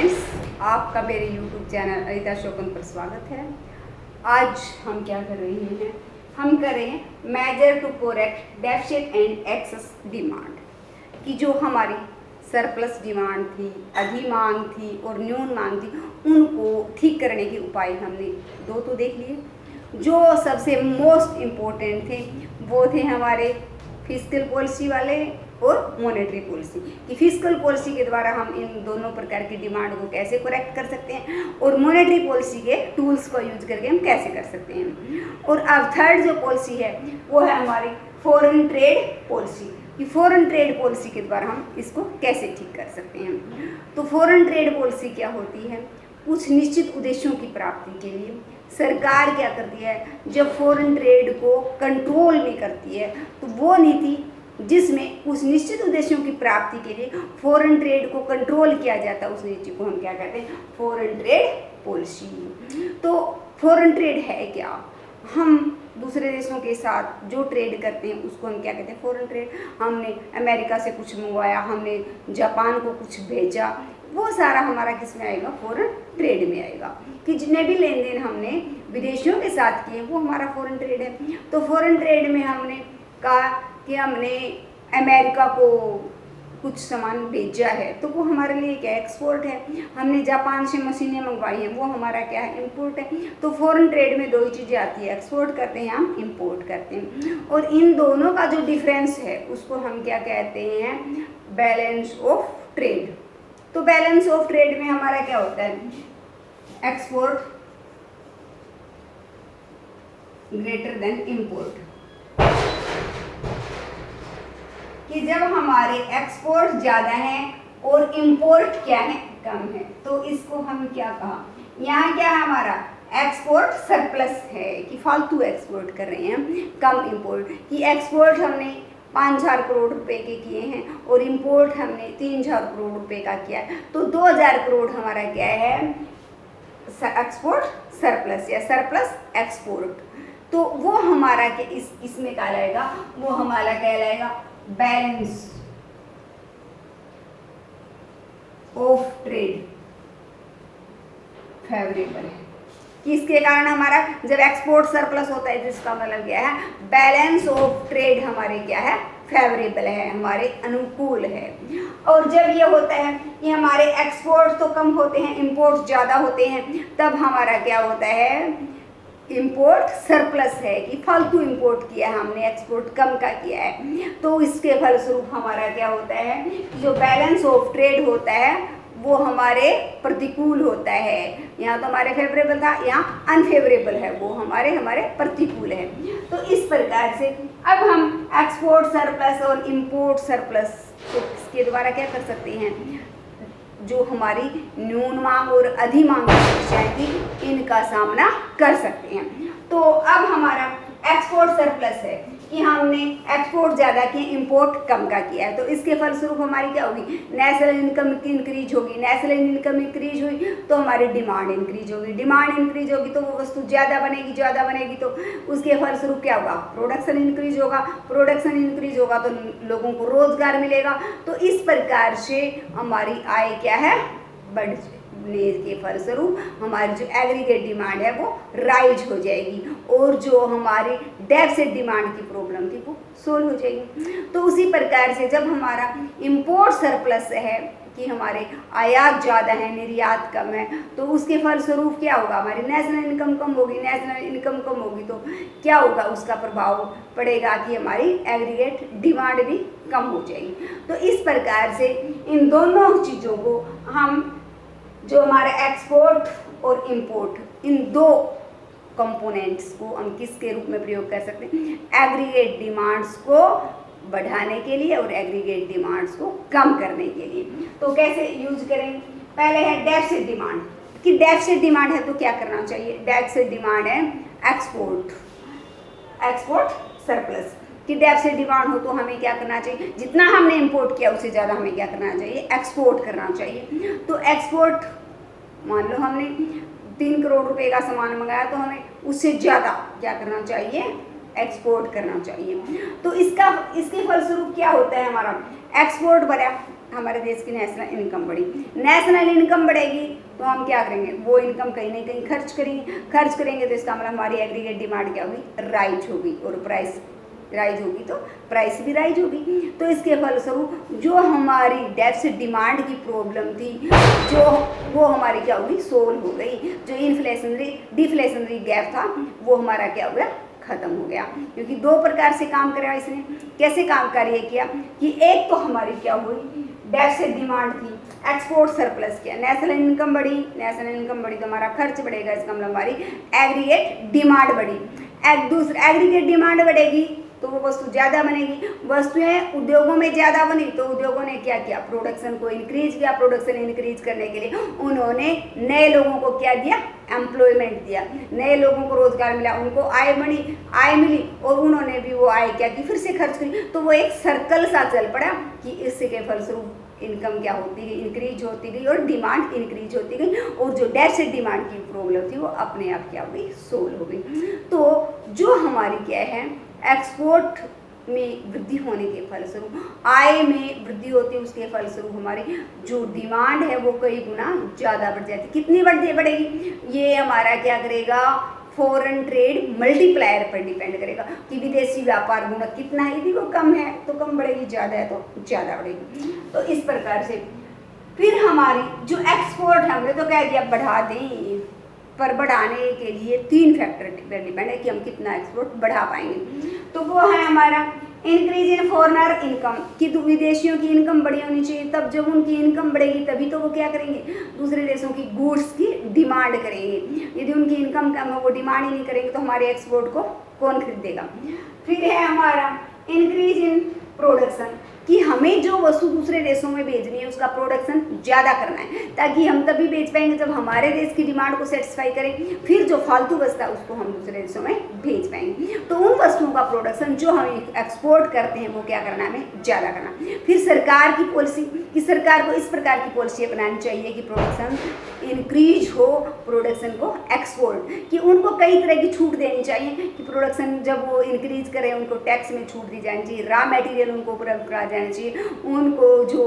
Friends, आपका मेरे YouTube channel Anita शोकन पर स्वागत है। आज हम क्या कर रहे हैं? हम करें measure to correct deficit and excess demand कि जो हमारी सरप्लस डिमांड थी, अधिमांग थी और न्यून मांग थी, उनको ठीक करने के उपाय हमने दो तो देख लिए। जो सबसे मोस्ट इम्पोर्टेंट थे वो थे हमारे फिस्कल पॉलिसी वाले और मॉनेटरी पॉलिसी कि फिस्कल पॉलिसी के द्वारा हम इन दोनों प्रकार की डिमांड को कैसे करेक्ट कर सकते हैं और मॉनेटरी पॉलिसी के टूल्स को यूज करके हम कैसे कर सकते हैं। और अब थर्ड जो पॉलिसी है वो है हमारी फॉरेन ट्रेड पॉलिसी कि फॉरेन ट्रेड पॉलिसी के द्वारा हम इसको कैसे ठीक कर सकते हैं। तो फॉरेन ट्रेड पॉलिसी क्या होती है? कुछ निश्चित उद्देश्यों की प्राप्ति के लिए सरकार क्या करती है, जब फॉरेन ट्रेड को कंट्रोल में करती है तो वो नीति जिसमें कुछ निश्चित उद्देश्यों की प्राप्ति के लिए फॉरेन ट्रेड को कंट्रोल किया जाता है, उस नीति को हम क्या कहते हैं? Foreign trade policy. तो फॉरेन ट्रेड है क्या? हम दूसरे देशों के साथ जो ट्रेड करते हैं उसको हम क्या कहते हैं? Foreign trade. हमने अमेरिका से कुछ मंगवाया, हमने जापान को कुछ भेजा, वो सारा हमारा किस में आएगा? फॉरेन ट्रेड में आएगा। कि जितने भी लेन देन हमने विदेशियों के साथ किए वो हमारा फॉरेन ट्रेड है। तो फॉरेन ट्रेड में हमने कहा कि हमने अमेरिका को कुछ सामान भेजा है तो वो हमारे लिए क्या? एक्सपोर्ट है। हमने जापान से मशीनें मंगवाई हैं, वो हमारा क्या है? इंपोर्ट है। तो फॉरेन ट्रेड में दो ही चीज़ें आती है, एक्सपोर्ट करते हैं हम, इंपोर्ट करते हैं। और इन दोनों का जो डिफरेंस है उसको हम क्या कहते हैं? Balance of trade. तो बैलेंस ऑफ ट्रेड में हमारा क्या होता है? Export greater than import. कि जब हमारे एक्सपोर्ट ज़्यादा हैं और इंपोर्ट क्या है? कम है, तो इसको हम क्या कहा? यहाँ क्या है हमारा? एक्सपोर्ट सरप्लस है कि फालतू एक्सपोर्ट कर रहे हैं, कम इंपोर्ट। कि एक्सपोर्ट हमने 5,000 करोड़ रुपए के किए हैं और इंपोर्ट हमने 3,000 करोड़ रुपए का किया है, तो 2,000 करोड़ हमारा क्या है? एक्सपोर्ट सरप्लस या सरप्लस एक्सपोर्ट। तो वो हमारा क्या इसमें कहलाएगा? वो हमारा कहलाएगा बैलेंस ऑफ ट्रेड फेवरेबल है। कि इसके कारण हमारा जब एक्सपोर्ट सरप्लस होता है तो इसका मतलब क्या है? बैलेंस ऑफ ट्रेड हमारे क्या है? फेवरेबल है, हमारे अनुकूल है। और जब ये होता है कि हमारे एक्सपोर्ट तो कम होते हैं, इंपोर्ट ज़्यादा होते हैं, तब हमारा क्या होता है? इंपोर्ट सरप्लस है कि फालतू इंपोर्ट किया है हमने, एक्सपोर्ट कम का किया है। तो इसके फलस्वरूप हमारा क्या होता है? जो बैलेंस ऑफ ट्रेड होता है वो हमारे प्रतिकूल होता है। यहाँ तो हमारे फेवरेबल था, यहाँ अनफेवरेबल है, वो हमारे प्रतिकूल है। तो इस प्रकार से अब हम एक्सपोर्ट सरप्लस और इंपोर्ट सरप्लस तो इसके द्वारा क्या कर सकते हैं? जो हमारी न्यून मांग और अधिमांग की समस्याएं थी इनका सामना कर सकते हैं। तो अब हमारा एक्सपोर्ट सरप्लस है कि हमने एक्सपोर्ट ज़्यादा किए, इंपोर्ट कम का किया है, तो इसके फलस्वरूप हमारी क्या होगी? नेशनल इनकम की इंक्रीज होगी। नेशनल इनकम इंक्रीज हुई तो हमारी डिमांड इंक्रीज होगी। डिमांड इंक्रीज होगी तो वो वस्तु ज़्यादा बनेगी तो उसके फलस्वरूप क्या होगा? प्रोडक्शन इंक्रीज होगा। प्रोडक्शन इंक्रीज होगा तो लोगों को रोजगार मिलेगा। तो इस प्रकार से हमारी आय क्या है? बढ़ के फलस्वरूप हमारी जो एग्रीगेट डिमांड है वो राइज हो जाएगी और जो हमारी डेफिसिट डिमांड की प्रॉब्लम थी वो सोल्व हो जाएगी। तो उसी प्रकार से जब हमारा इंपोर्ट सरप्लस है कि हमारे आयात ज़्यादा है, निर्यात कम है, तो उसके फलस्वरूप क्या होगा? हमारी नेशनल इनकम कम होगी। नेशनल इनकम कम होगी तो क्या होगा? उसका प्रभाव पड़ेगा कि हमारी एग्रीगेट डिमांड भी कम हो जाएगी। तो इस प्रकार से इन दोनों चीज़ों को हम जो हमारे एक्सपोर्ट और इंपोर्ट इन दो कंपोनेंट्स को हम किसके रूप में प्रयोग कर सकते हैं? एग्रीगेट डिमांड्स को बढ़ाने के लिए और एग्रीगेट डिमांड्स को कम करने के लिए। तो कैसे यूज करेंगे? पहले है डेफिसिट डिमांड कि डेफिसिट डिमांड है तो क्या करना चाहिए? डेफिसिट डिमांड है एक्सपोर्ट सरप्लस। कि डेफिसिट डिमांड हो तो हमें क्या करना चाहिए? जितना हमने इंपोर्ट किया उससे ज़्यादा हमें क्या करना चाहिए? एक्सपोर्ट करना चाहिए। तो एक्सपोर्ट मान लो हमने 3 करोड़ रुपए का सामान मंगाया तो हमें उससे ज़्यादा क्या करना चाहिए? एक्सपोर्ट करना चाहिए। तो इसके फलस्वरूप क्या होता है? हमारा एक्सपोर्ट बढ़ा हमारे देश की नेशनल इनकम बढ़ी। नेशनल इनकम बढ़ेगी तो हम क्या करेंगे, वो इनकम कहीं ना कहीं खर्च करेंगे तो इसका मतलब हमारी एग्रीगेट डिमांड क्या हुई, राइज होगी, और प्राइस राइज होगी तो प्राइस भी राइज होगी। तो इसके फलस्वरूप जो हमारी डेफिसिट डिमांड की प्रॉब्लम थी जो वो हमारी क्या होगी, सोल्व हो गई। जो इन्फ्लेशनरी डिफ्लेशनरी गैप था वो हमारा क्या हो गया, खत्म हो गया। क्योंकि दो प्रकार से काम करा इसने। कैसे काम कार्य किया कि एक तो हमारी क्या हुई, डेफिसिट डिमांड थी, एक्सपोर्ट सरप्लस किया, नेशनल इनकम बढ़ी तो हमारा खर्च बढ़ेगा, इसका मतलब हमारी एग्रीगेट डिमांड बढ़ी। दूसरा एग्रीगेट डिमांड बढ़ेगी तो वो वस्तु ज़्यादा बनेगी। वस्तुएं उद्योगों में ज़्यादा बनी तो उद्योगों ने क्या किया, प्रोडक्शन को इंक्रीज किया। प्रोडक्शन इंक्रीज करने के लिए उन्होंने नए लोगों को क्या दिया, एम्प्लॉयमेंट दिया, नए लोगों को रोजगार मिला, उनको आय मिली और उन्होंने भी वो आय क्या की, फिर से खर्च करी। तो वो एक सर्कल सा चल पड़ा कि इसके फलस्वरूप इनकम क्या होती गई, इंक्रीज होती गई और डिमांड इंक्रीज होती गई, और जो डेफिसिट डिमांड की प्रॉब्लम थी वो अपने आप क्या हो गई, सोल्व हो गई। तो जो हमारी क्या है, एक्सपोर्ट में वृद्धि होने के फलस्वरूप आय में वृद्धि होती है, उसके फलस्वरूप हमारी जो डिमांड है वो कई गुना ज़्यादा बढ़ जाती है। कितनी बढ़ेगी, ये हमारा क्या करेगा, फॉरेन ट्रेड मल्टीप्लायर पर डिपेंड करेगा कि विदेशी व्यापार गुणक कितना है। यदि वो कम है तो कम बढ़ेगी, ज़्यादा है तो ज़्यादा बढ़ेगी। तो इस प्रकार से फिर हमारी जो एक्सपोर्ट, हमने तो कह दिया बढ़ा दें, पर बढ़ाने के लिए 3 फैक्टर पर डिपेंड है कि हम कितना एक्सपोर्ट बढ़ा पाएंगे। तो वो है हमारा इंक्रीज इन फॉरेनर इनकम, कि विदेशियों की इनकम बड़ी होनी चाहिए। तब जब उनकी इनकम बढ़ेगी तभी तो वो क्या करेंगे, दूसरे देशों की गुड्स की डिमांड करेंगे। यदि उनकी इनकम कम है, वो डिमांड ही नहीं करेंगे तो हमारे एक्सपोर्ट को कौन खरीदेगा। फिर है हमारा इंक्रीज इन प्रोडक्शन, कि हमें जो वस्तु दूसरे देशों में भेजनी है उसका प्रोडक्शन ज़्यादा करना है, ताकि हम तभी बेच पाएंगे जब हमारे देश की डिमांड को सेटिस्फाई करें। फिर जो फालतू बचता है उसको हम दूसरे देशों में भेज पाएंगे। तो उन वस्तुओं का प्रोडक्शन जो हम एक्सपोर्ट करते हैं वो क्या करना है, हमें ज़्यादा करना। फिर सरकार की पॉलिसी, कि सरकार को इस प्रकार की पॉलिसी अपनानी चाहिए कि प्रोडक्शन इंक्रीज हो, प्रोडक्शन को एक्सपोर्ट, कि उनको कई तरह की छूट देनी चाहिए कि प्रोडक्शन जब वो इंक्रीज करें उनको टैक्स में छूट दी जानी चाहिए, रॉ मटेरियल उनको उपलब्ध करा जाना चाहिए, उनको जो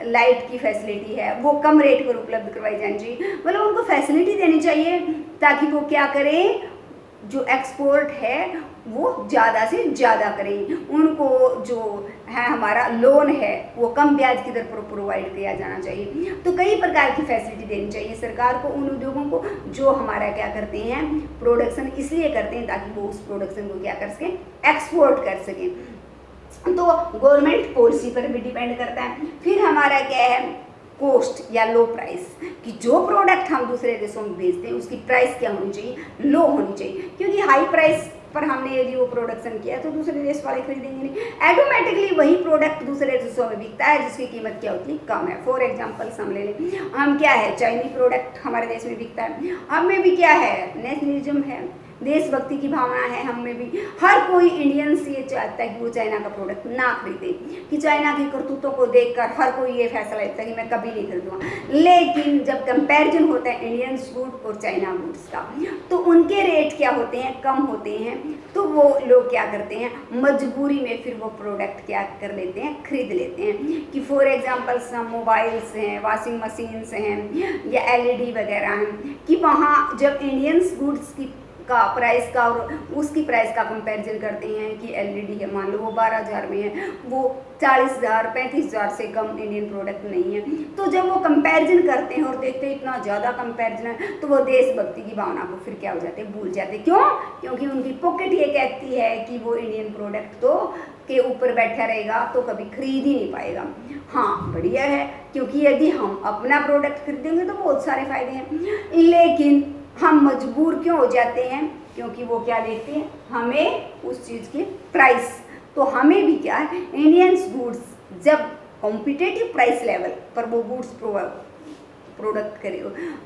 लाइट की फैसिलिटी है वो कम रेट पर उपलब्ध करवाई जानी चाहिए। मतलब उनको फैसिलिटी देनी चाहिए ताकि वो क्या करें, जो एक्सपोर्ट है वो ज़्यादा से ज़्यादा करें। उनको जो है हमारा लोन है वो कम ब्याज की दर पर प्रोवाइड किया जाना चाहिए। तो कई प्रकार की फैसिलिटी देनी चाहिए सरकार को उन उद्योगों को जो हमारा क्या करते हैं, प्रोडक्शन इसलिए करते हैं ताकि वो उस प्रोडक्शन को क्या कर सकें, एक्सपोर्ट कर सकें। तो गवर्नमेंट पॉलिसी पर भी डिपेंड करता है। फिर हमारा क्या है, कॉस्ट या लो प्राइस, कि जो प्रोडक्ट हम दूसरे देशों में बेचते हैं उसकी प्राइस क्या होनी चाहिए, लो होनी चाहिए। क्योंकि हाई प्राइस पर हमने यदि वो प्रोडक्शन किया तो दूसरे देश वाले खरीदेंगे नहीं, ऑटोमेटिकली वही प्रोडक्ट दूसरे देशों में बिकता है जिसकी कीमत क्या होती है, कम है। फॉर एग्जांपल हम ले लें, हम क्या है, चाइनीज प्रोडक्ट हमारे देश में बिकता है, हम में भी क्या है, नेशनलिज्म है, देशभक्ति की भावना है हम में भी। हर कोई इंडियंस ये चाहता है कि वो चाइना का प्रोडक्ट ना खरीदे, कि चाइना की करतूतों को देखकर हर कोई ये फैसला लेता है कि मैं कभी नहीं खरीदूंगा। लेकिन जब कंपैरिजन होता है इंडियन गुड और चाइना गुड्स का, तो उनके रेट क्या होते हैं, कम होते हैं। तो वो लोग क्या करते हैं, मजबूरी में फिर वो प्रोडक्ट क्या कर लेते हैं, खरीद लेते हैं। कि फॉर एग्जांपल सम मोबाइल्स हैं, वॉशिंग मशीन्स हैं या एलईडी वगैरह हैं, कि वहाँ जब इंडियंस गुड्स की का प्राइस का और उसकी प्राइस का कंपैरिजन करते हैं कि एलईडी है, मान लो वो 12,000 में है, वो 40,000 35,000 से कम इंडियन प्रोडक्ट नहीं है। तो जब वो कंपैरिजन करते हैं और देखते हैं इतना ज़्यादा कंपैरिजन है, तो वो देशभक्ति की भावना को फिर क्या हो जाते हैं, भूल जाते। क्यों? क्योंकि उनकी पॉकेट ये कहती है कि वो इंडियन प्रोडक्ट तो के ऊपर बैठा रहेगा तो कभी खरीद ही नहीं पाएगा। हाँ बढ़िया है, क्योंकि यदि हम अपना प्रोडक्ट खरीदेंगे तो बहुत सारे फायदे हैं, लेकिन हम मजबूर क्यों हो जाते हैं, क्योंकि वो क्या देखते हैं, हमें उस चीज़ की प्राइस। तो हमें भी क्या है, इंडियंस गुड्स जब कॉम्पिटिटिव प्राइस लेवल पर वो गुड्स प्रोडक्ट करे,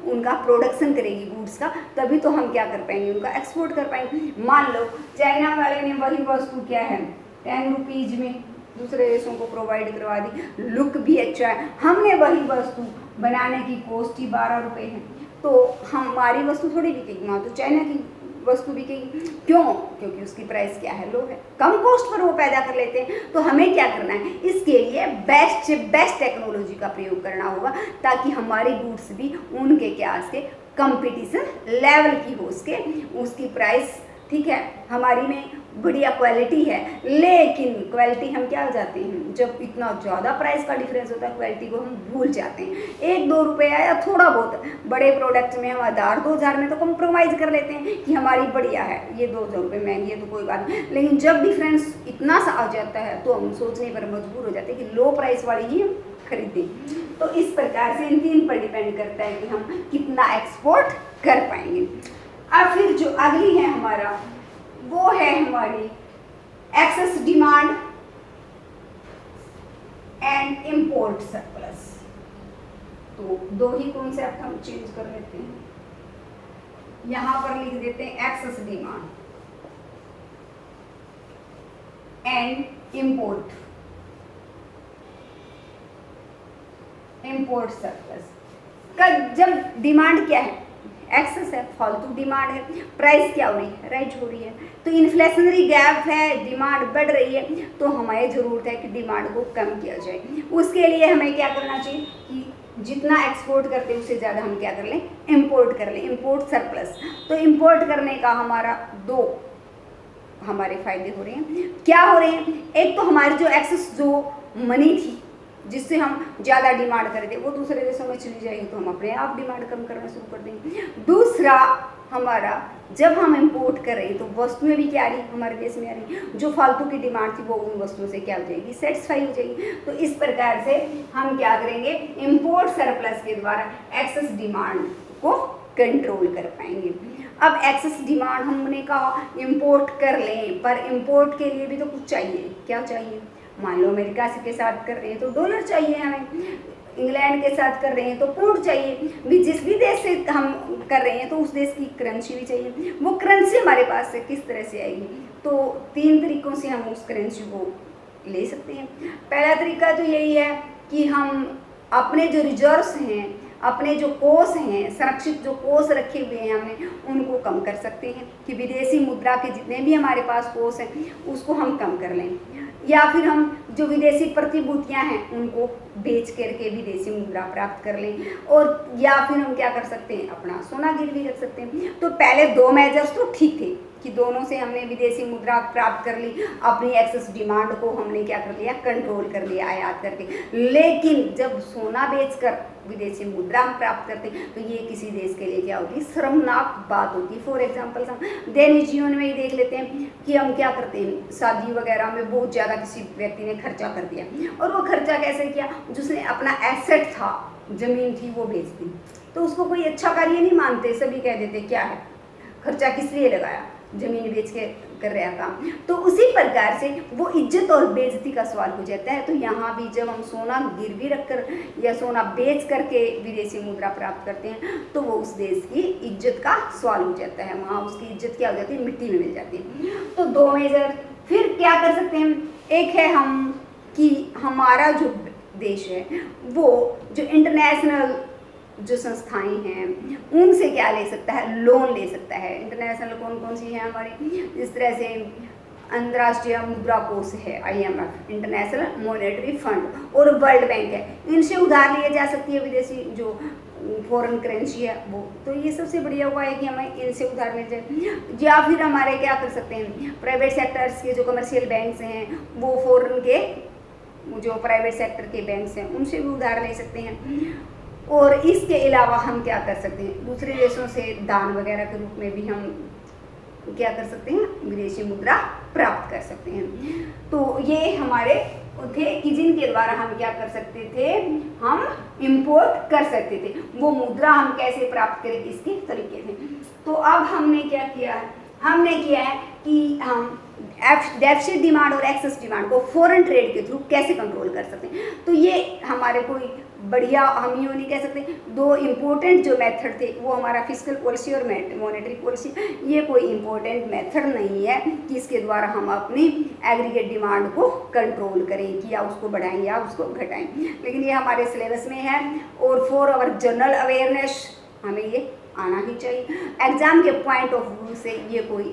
उनका प्रोडक्शन करेगी गुड्स का, तभी तो हम क्या कर पाएंगे, उनका एक्सपोर्ट कर पाएंगे। मान लो चाइना वाले ने वही वस्तु क्या है 10 रुपीज़ में दूसरे देशों को प्रोवाइड करवा दी, लुक भी अच्छा है, हमने वही वस्तु बनाने की कॉस्ट ही 12 रुपये है, तो हमारी वस्तु थोड़ी बिकेगी, वहाँ तो चाइना की वस्तु बिकेगी। क्यों? क्योंकि उसकी प्राइस क्या है, लो है, कम कॉस्ट पर वो पैदा कर लेते हैं। तो हमें क्या करना है, इसके लिए बेस्ट से बेस्ट टेक्नोलॉजी का प्रयोग करना होगा, ताकि हमारी गुड्स भी उनके क्या के कंपटीशन लेवल की हो, उसकी प्राइस, ठीक है, हमारी में बढ़िया क्वालिटी है, लेकिन क्वालिटी हम क्या हो जाते हैं, जब इतना ज़्यादा प्राइस का डिफरेंस होता है क्वालिटी को हम भूल जाते हैं। 1-2 रुपये या थोड़ा बहुत, बड़े प्रोडक्ट में हम 1000-2000 में तो कॉम्प्रोमाइज़ कर लेते हैं कि हमारी बढ़िया है, ये 2000 रुपये महंगी है तो कोई बात नहीं, लेकिन जब डिफरेंस इतना सा आ जाता है तो हम सोचने पर मजबूर हो जाते हैं कि लो प्राइस वाली ही हम खरीदें। तो इस प्रकार से इन 3 पर डिपेंड करता है कि हम कितना एक्सपोर्ट कर पाएंगे। अब फिर जो अगली है हमारा, वो है हमारी excess demand and import surplus. तो 2 ही कॉन्सेप्ट हम चेंज कर लेते हैं, यहां पर लिख देते हैं excess demand and import surplus का। जब डिमांड क्या है, एक्सेस है, फालतू डिमांड है, प्राइस क्या हो रही है, राइज हो रही है, तो इन्फ्लेशनरी गैप है, डिमांड बढ़ रही है, तो हमें ज़रूरत है कि डिमांड को कम किया जाए। उसके लिए हमें क्या करना चाहिए कि जितना एक्सपोर्ट करते हैं उससे ज़्यादा हम क्या कर लें, इंपोर्ट कर लें, इंपोर्ट सरप्लस। तो इंपोर्ट करने का हमारा 2 हमारे फायदे हो रहे हैं। क्या हो रहे हैं, एक तो हमारी जो एक्सेस जो मनी थी जिससे हम ज़्यादा डिमांड कर रहे थे वो दूसरे देशों में चली जाएगी, तो हम अपने आप डिमांड कम करना शुरू कर देंगे। दूसरा हमारा, जब हम इंपोर्ट कर रहे हैं तो वस्तुएं भी क्या आ रही, हमारे देश में आ रही, जो फालतू की डिमांड थी वो उन वस्तुओं से क्या हो जाएगी, सेटिस्फाई हो जाएगी। तो इस प्रकार से हम क्या करेंगे, इंपोर्ट सरप्लस के द्वारा एक्सेस डिमांड को कंट्रोल कर पाएंगे। अब एक्सेस डिमांड हमने कहा इंपोर्ट कर लें, पर इंपोर्ट के लिए भी तो कुछ चाहिए, क्या चाहिए, मान लो अमेरिका के साथ कर रहे हैं तो डॉलर चाहिए हमें, इंग्लैंड के साथ कर रहे हैं तो पाउंड चाहिए, भी जिस भी देश से हम कर रहे हैं तो उस देश की करेंसी भी चाहिए। वो करेंसी हमारे पास से किस तरह से आएगी, तो 3 तरीकों से हम उस करेंसी को ले सकते हैं। पहला तरीका तो यही है कि हम अपने जो रिजर्व्स हैं, अपने जो कोष हैं, संरक्षित जो कोष रखे हुए हैं हमने, उनको कम कर सकते हैं कि विदेशी मुद्रा के जितने भी हमारे पास कोष हैं उसको हम कम कर लें, या फिर हम जो विदेशी प्रतिभूतियां हैं उनको बेच करके विदेशी मुद्रा प्राप्त कर लें, और या फिर हम क्या कर सकते हैं, अपना सोना गिरवी रख सकते हैं। तो पहले 2 मेजर्स तो ठीक थे कि दोनों से हमने विदेशी मुद्रा प्राप्त कर ली, अपनी एक्सेस डिमांड को हमने क्या कर लिया, कंट्रोल कर लिया आयात करके। लेकिन जब सोना बेचकर विदेशी मुद्रा हम प्राप्त करते हैं तो ये किसी देश के लिए क्या होती है, शर्मनाक बात होती है। फॉर एग्जाम्पल हम दैनिक जीवन में ही देख लेते हैं कि हम क्या करते हैं, शादी वगैरह में बहुत ज़्यादा किसी व्यक्ति ने खर्चा कर दिया, और वो खर्चा कैसे किया, जिसने अपना एसेट था, जमीन थी, वो बेच दी, तो उसको कोई अच्छा कार्य नहीं मानते, सभी कह देते क्या है, खर्चा किस लिए लगाया, जमीन बेच के कर रहा काम। तो उसी प्रकार से वो इज्जत और बेइज्जती का सवाल हो जाता है। तो यहाँ भी जब हम सोना गिरवी रखकर या सोना बेच करके विदेशी मुद्रा प्राप्त करते हैं तो वो उस देश की इज्जत का सवाल हो जाता है, वहाँ उसकी इज्जत क्या हो जाती है, मिट्टी में मिल जाती है। तो 2 मेजर फिर क्या कर सकते हैं, एक है हम कि हमारा जो देश है वो जो इंटरनेशनल जो संस्थाएं हैं उनसे क्या ले सकता है, लोन ले सकता है। इंटरनेशनल कौन कौन सी हैं हमारी, इस तरह से अंतर्राष्ट्रीय मुद्रा कोष है IMF, इंटरनेशनल मॉनेटरी फंड, और वर्ल्ड बैंक है, इनसे उधार लिए जा सकती है विदेशी जो फॉरेन करेंसी है वो। तो ये सबसे बढ़िया हुआ है कि हमें इनसे उधार ले जाए। या फिर हमारे क्या कर सकते हैं, प्राइवेट सेक्टर्स के जो कमर्शियल बैंक्स हैं वो फॉरेन के जो प्राइवेट सेक्टर के बैंक्स हैं उनसे भी उधार ले सकते हैं। और इसके अलावा हम क्या कर सकते हैं, दूसरे देशों से दान वगैरह के रूप में भी हम क्या कर सकते हैं, विदेशी मुद्रा प्राप्त कर सकते हैं। तो ये हमारे थे कि जिनके द्वारा हम क्या कर सकते थे, हम इंपोर्ट कर सकते थे। वो मुद्रा हम कैसे प्राप्त करें इसके तरीके थे। तो अब हमने क्या किया है, हमने किया है कि हम डेफिसिट डिमांड और एक्सेस डिमांड को फॉरेन ट्रेड के थ्रू कैसे कंट्रोल कर सकते हैं। तो ये हमारे कोई बढ़िया, हम यूँ नहीं कह सकते, 2 इम्पोर्टेंट जो मेथड थे वो हमारा फिस्कल पॉलिसी और मॉनेटरी पॉलिसी, ये कोई इम्पोर्टेंट मेथड नहीं है कि इसके द्वारा हम अपनी एग्रीगेट डिमांड को कंट्रोल करें कि या उसको बढ़ाएं या उसको घटाएं। लेकिन ये हमारे सिलेबस में है और फॉर आवर जनरल अवेयरनेस हमें ये आना ही चाहिए। एग्जाम के पॉइंट ऑफ व्यू से ये कोई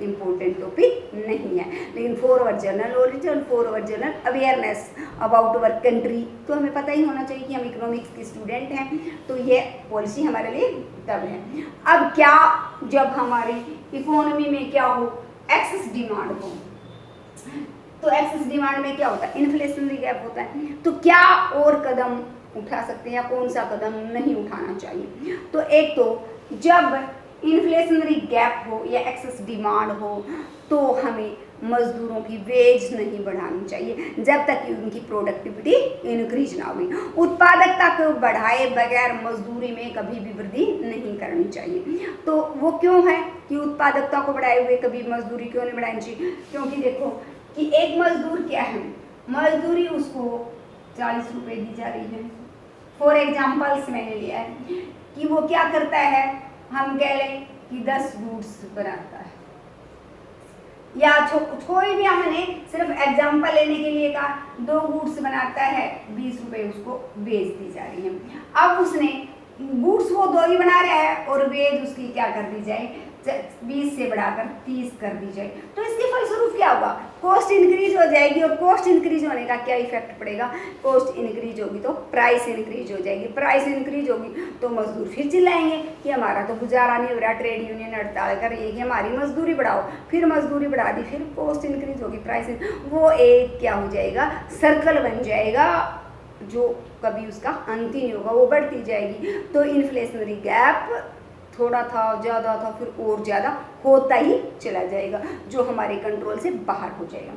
इम्पोर्टेंट टॉपिक नहीं है, लेकिन फॉर अवर जनरल नॉलेज और for our general awareness about our country तो हमें पता ही होना चाहिए कि हम इकोनॉमिक्स के स्टूडेंट हैं, तो ये पॉलिसी हमारे लिए तब है। अब क्या जब हमारी इकोनॉमी में क्या हो, एक्सेस डिमांड हो, तो एक्सेस डिमांड में क्या होता है, इन्फ्लेशनरी गैप होता है। तो क्या और कदम उठा सकते हैं या कौन सा कदम नहीं उठाना चाहिए? तो एक तो जब इन्फ्लेशनरी गैप हो या एक्सेस डिमांड हो तो हमें मजदूरों की वेज नहीं बढ़ानी चाहिए जब तक कि उनकी प्रोडक्टिविटी इंक्रीज ना हुई। उत्पादकता को बढ़ाए बगैर मजदूरी में कभी भी वृद्धि नहीं करनी चाहिए। तो वो क्यों है कि उत्पादकता को बढ़ाए हुए कभी मजदूरी क्यों नहीं बढ़ानी चाहिए? क्योंकि देखो कि एक मजदूर क्या है, मजदूरी उसको 40 रुपये दी जा रही है। फॉर एग्जाम्पल्स मैंने लिया है कि वो क्या करता है, हम कह लें कि 10 गुड्स बनाता है, या कोई भी हमने सिर्फ एग्जाम्पल लेने के लिए कहा 2 गुड्स बनाता है, 20 रुपये उसको वेज दी जा रही है। अब उसने गुड्स वो 2 ही बना रहा है और वेज उसकी क्या कर दी जाए, 20 से बढ़ाकर 30 कर दी जाए, तो इसके फलस्वरूप क्या होगा, कॉस्ट इंक्रीज हो जाएगी। और कॉस्ट इंक्रीज होने का क्या इफेक्ट पड़ेगा, कॉस्ट इंक्रीज होगी तो प्राइस इंक्रीज हो जाएगी, प्राइस इंक्रीज होगी तो मजदूर फिर चिल्लाएंगे कि हमारा तो गुजारा नहीं हो रहा, ट्रेड यूनियन हड़ताल कर रही है कि हमारी मजदूरी बढ़ाओ, फिर मजदूरी बढ़ा दी, फिर कॉस्ट इंक्रीज होगी, प्राइस, वो एक क्या हो जाएगा, सर्कल बन जाएगा जो कभी उसका अंत ही नहीं होगा, वो बढ़ती जाएगी। तो इन्फ्लेशनरी गैप थोड़ा था, ज़्यादा था, फिर और ज़्यादा होता ही चला जाएगा जो हमारे कंट्रोल से बाहर हो जाएगा।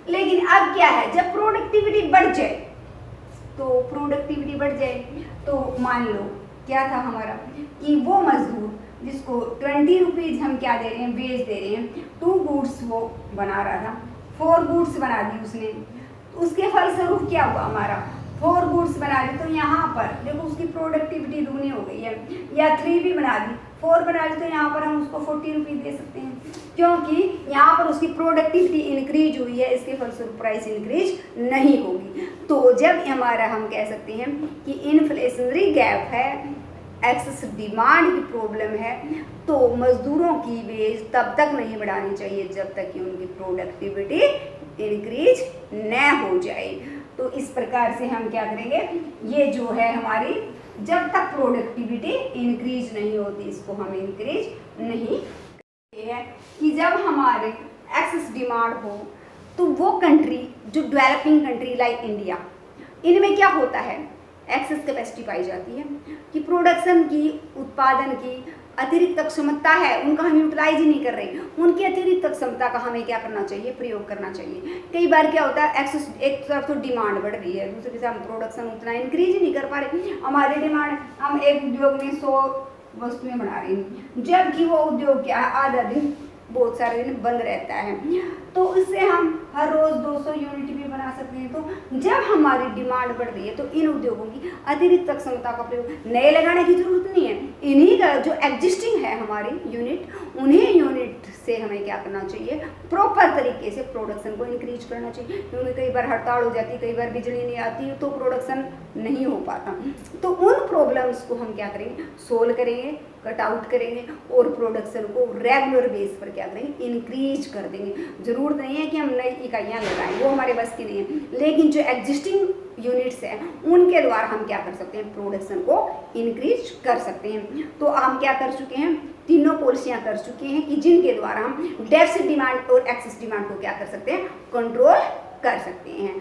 लेकिन अब क्या है, जब प्रोडक्टिविटी बढ़ जाए तो मान लो क्या था हमारा कि वो मजदूर जिसको 20 रुपीज़ हम क्या दे रहे हैं, वेज दे रहे हैं, 2 गुड्स वो बना रहा था, 4 गुड्स बना दी उसने, उसके फलस्वरूप क्या हुआ, हमारा 4 गुड्स बना दी तो यहाँ पर देखो उसकी प्रोडक्टिविटी दुगनी हो गई है, या 3 भी बना दी, 4 बना दी तो यहाँ पर हम उसको 40 रुपीज़ दे सकते हैं, क्योंकि यहाँ पर उसकी प्रोडक्टिविटी इंक्रीज हुई है, इसके फलस्वरूप प्राइस इंक्रीज नहीं होगी। तो जब हमारा हम कह सकते हैं कि इन्फ्लेशनरी गैप है, एक्सेस डिमांड की प्रॉब्लम है, तो मजदूरों की वेज तब तक नहीं बढ़ानी चाहिए जब तक कि उनकी प्रोडक्टिविटी इंक्रीज न हो जाए। तो इस प्रकार से हम क्या करेंगे, ये जो है हमारी जब तक प्रोडक्टिविटी इंक्रीज नहीं होती इसको हम इंक्रीज नहीं, ये है कि जब हमारे एक्सेस डिमांड हो तो वो कंट्री जो डेवलपिंग कंट्री लाइक इंडिया, इनमें क्या होता है, एक्सेस कैपेसिटी पाई जाती है कि प्रोडक्शन की, उत्पादन की अतिरिक्त क्षमता है, उनका हम यूटिलाइज ही नहीं कर रहे, उनकी अतिरिक्त क्षमता का हमें क्या करना चाहिए, प्रयोग करना चाहिए। कई बार क्या होता है, एक्सेस एक तरफ तो डिमांड बढ़ रही है, दूसरी तरफ हम प्रोडक्शन उतना इंक्रीज ही नहीं कर पा रहे। हमारी डिमांड, हम एक उद्योग में 100 वस्तुएं बना रहे हैं, जबकि वो उद्योग क्या है, आधा दिन, बहुत सारे दिन बंद रहता है, तो इससे हम हर रोज़ 200 यूनिट भी बना सकते हैं। तो जब हमारी डिमांड बढ़ रही है तो इन उद्योगों की अतिरिक्त क्षमता का प्रयोग, नए लगाने की जरूरत नहीं है, इन्हीं का जो एग्जिस्टिंग है हमारी यूनिट, उन्हीं यूनिट से हमें क्या करना चाहिए, प्रॉपर तरीके से प्रोडक्शन को इंक्रीज करना चाहिए। क्योंकि कई बार हड़ताल हो जाती है, कई बार बिजली नहीं आती तो प्रोडक्शन नहीं हो पाता, तो उन प्रॉब्लम्स को हम क्या करेंगे, सोल्व करेंगे, कट आउट करेंगे और प्रोडक्शन को रेगुलर बेस पर क्या करेंगे, इंक्रीज कर देंगे। जरूरत नहीं है कि हम नई इकाइयाँ लगाएं, वो हमारे बस की नहीं है, लेकिन जो एग्जिस्टिंग यूनिट्स हैं उनके द्वारा हम क्या कर सकते हैं, प्रोडक्शन को इंक्रीज कर सकते हैं। तो हम क्या कर चुके हैं, तीनों पॉलिसियाँ कर चुके हैं कि जिनके द्वारा हम डेफिसिट डिमांड और एक्सेस डिमांड को क्या कर सकते हैं, कंट्रोल कर सकते हैं।